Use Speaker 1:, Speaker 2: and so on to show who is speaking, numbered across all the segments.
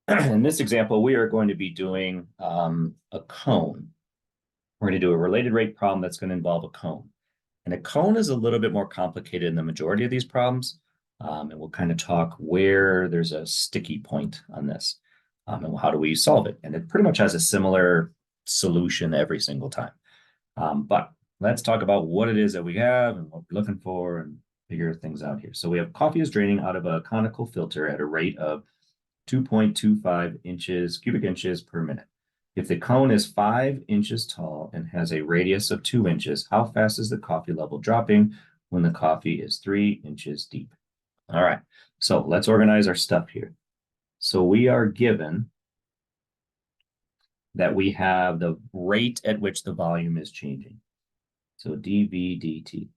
Speaker 1: In this example, we are going to be doing a cone. We're going to do a related rate problem that's going to involve a cone. And a cone is a little bit more complicated than the majority of these problems. And we'll kind of talk where there's a sticky point on this and how do we solve it. And it pretty much has a similar solution every single time. But let's talk about what it is that we have and what we're looking for and figure things out here. So we have coffee is draining out of a conical filter at a rate of 2.25 cubic inches per minute. If the cone is 5 inches tall and has a radius of 2 inches, how fast is the coffee level dropping when the coffee is 3 inches deep? All right, so let's organize our stuff here. So we are given that we have the rate at which the volume is changing. So dV dt.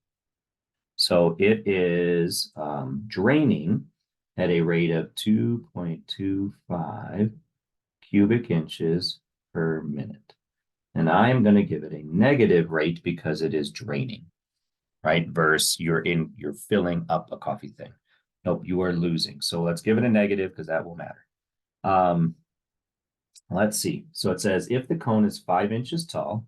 Speaker 1: So it is draining at a rate of 2.25 cubic inches per minute. And I am going to give it a negative rate because it is draining, right? Versus you're filling up a coffee thing. Nope, you are losing. So let's give it a negative because that will matter. Let's see. So it says if the cone is 5 inches tall,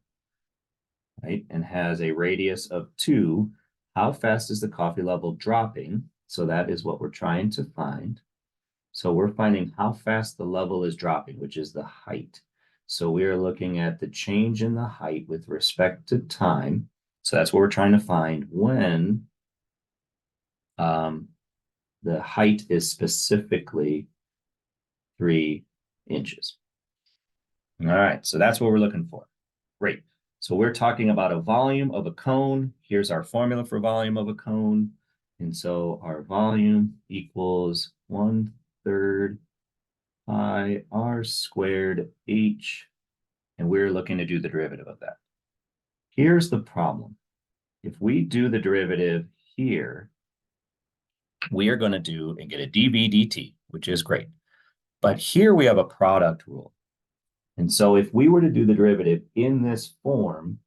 Speaker 1: right, and has a radius of 2, how fast is the coffee level dropping? So that is what we're trying to find. So we're finding how fast the level is dropping, which is the height. So we are looking at the change in the height with respect to time. So that's what we're trying to find when the height is specifically 3 inches. All right, so that's what we're looking for. Great. So we're talking about a volume of a cone. Here's our formula for volume of a cone. And so our volume equals 1/3 pi r squared h. And we're looking to do the derivative of that. Here's the problem. If we do the derivative here, we are going to do and get a dv dt, which is great. But here we have a product rule. And so if we were to do the derivative in this form,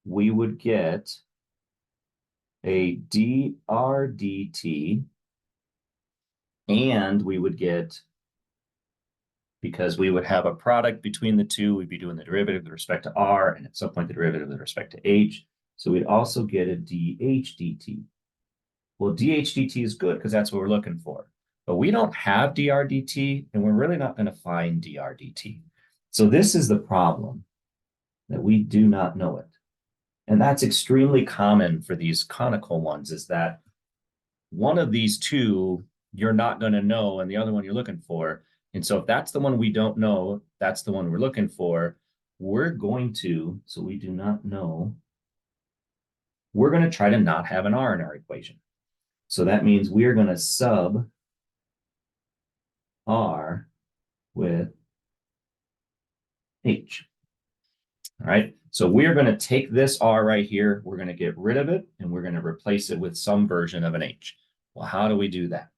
Speaker 1: we would get a dr dt, and we would get, because we would have a product between the two, we'd be doing the derivative with respect to r, and at some point the derivative with respect to h. So we'd also get a dh dt. Well, dh dt is good because that's what we're looking for. But we don't have dr dt, and we're really not going to find dr dt. So this is the problem, that we do not know it. And that's extremely common for these conical ones, is that one of these two you're not going to know and the other one you're looking for. And so if that's the one we don't know, that's the one we're looking for, we're going to, so we do not know, we're going to try to not have an r in our equation. So that means we are going to sub r with h. All right, so we are going to take this r right here, we're going to get rid of it, and we're going to replace it with some version of an h. Well, how do we do that?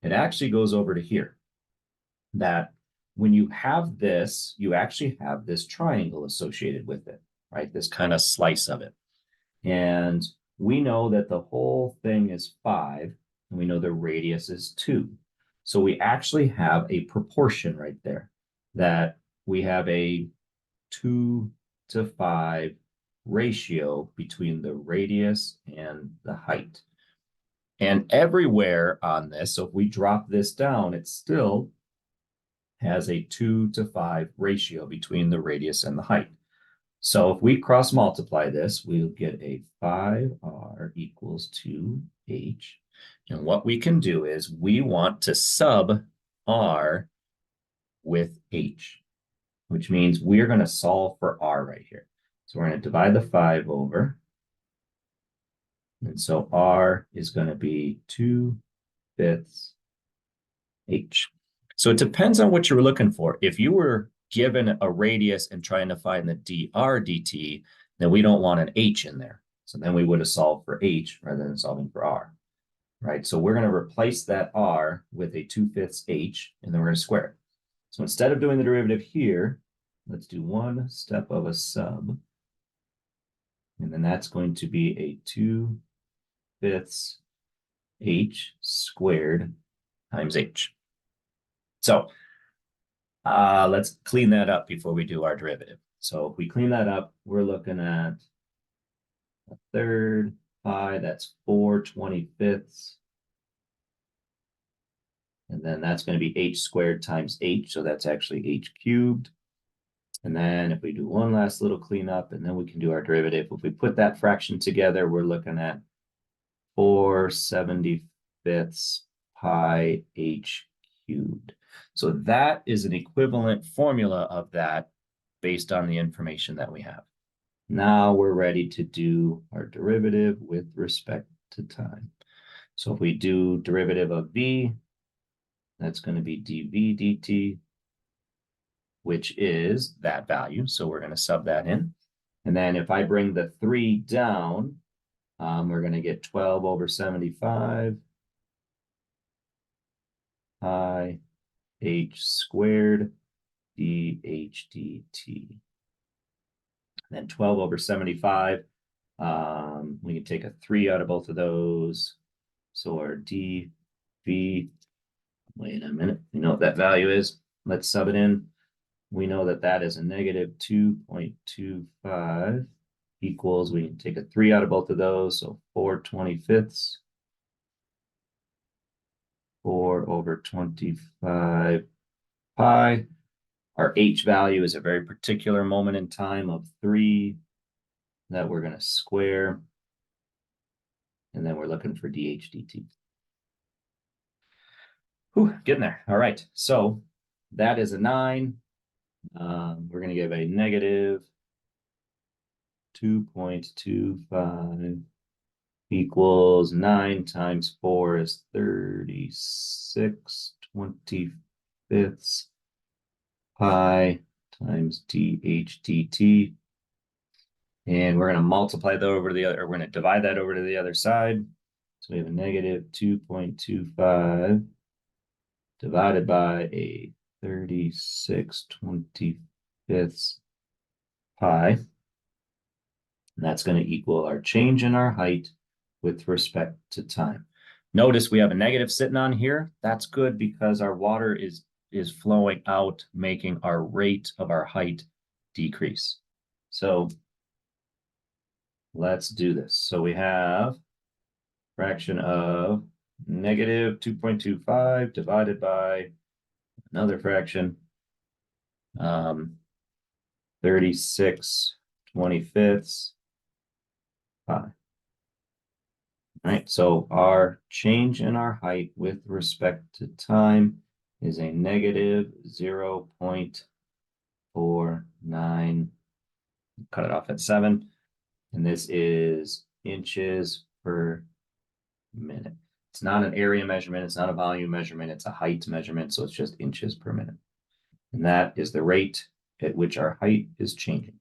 Speaker 1: It actually goes over to here, that when you have this, you actually have this triangle associated with it, right? This kind of slice of it. And we know that the whole thing is 5, and we know the radius is 2. So we actually have a proportion right there, that we have a 2:5 ratio between the radius and the height. And everywhere on this, so if we drop this down, it still has a 2:5 ratio between the radius and the height. So if we cross multiply this, we'll get a 5r equals 2h. And what we can do is we want to sub r with h, which means we're going to solve for r right here. So we're going to divide the 5 over. And so r is going to be 2/5 h. So it depends on what you're looking for. If you were given a radius and trying to find the dr dt, then we don't want an h in there. So then we would have solved for h rather than solving for r, right? So we're going to replace that r with a 2/5 h, and then we're going to square it. So instead of doing the derivative here, let's do one step of a sub. And then that's going to be a 2/5 h squared times h. So Let's clean that up before we do our derivative. So if we clean that up, we're looking at a third pi, that's 4/25. And then that's going to be h squared times h, so that's actually h cubed. And then if we do one last little cleanup, and then we can do our derivative. If we put that fraction together, we're looking at 4/75 pi h cubed. So that is an equivalent formula of that based on the information that we have. Now we're ready to do our derivative with respect to time. So if we do derivative of v, that's going to be dv dt, which is that value. So we're going to sub that in. And then if I bring the 3 down, we're going to get 12/75 pi h squared dh dt. And then 12/75, we can take a 3 out of both of those. So our dv, wait a minute, we know what that value is. Let's sub it in. We know that that is a negative 2.25 equals, we can take a 3 out of both of those, so 4/25, 4/25 pi. Our h value is a very particular moment in time of 3 that we're going to square. And then we're looking for dh dt. Whew, getting there. All right, so that is a 9. We're going to give a negative 2.25 equals 9 times 4 is 36/25 pi times dh dt. And we're going to multiply that over to the other, or we're going to divide that over to the other side. So we have a negative 2.25 divided by a 36/25 pi. And that's going to equal our change in our height with respect to time. Notice we have a negative sitting on here. That's good because our water is flowing out, making our rate of our height decrease. So let's do this. So we have fraction of negative 2.25 divided by another fraction, 36/25 pi. All right, so our change in our height with respect to time is a negative 0.49. Cut it off at 7. And this is inches per minute. It's not an area measurement. It's not a volume measurement. It's a height measurement. So it's just inches per minute. And that is the rate at which our height is changing.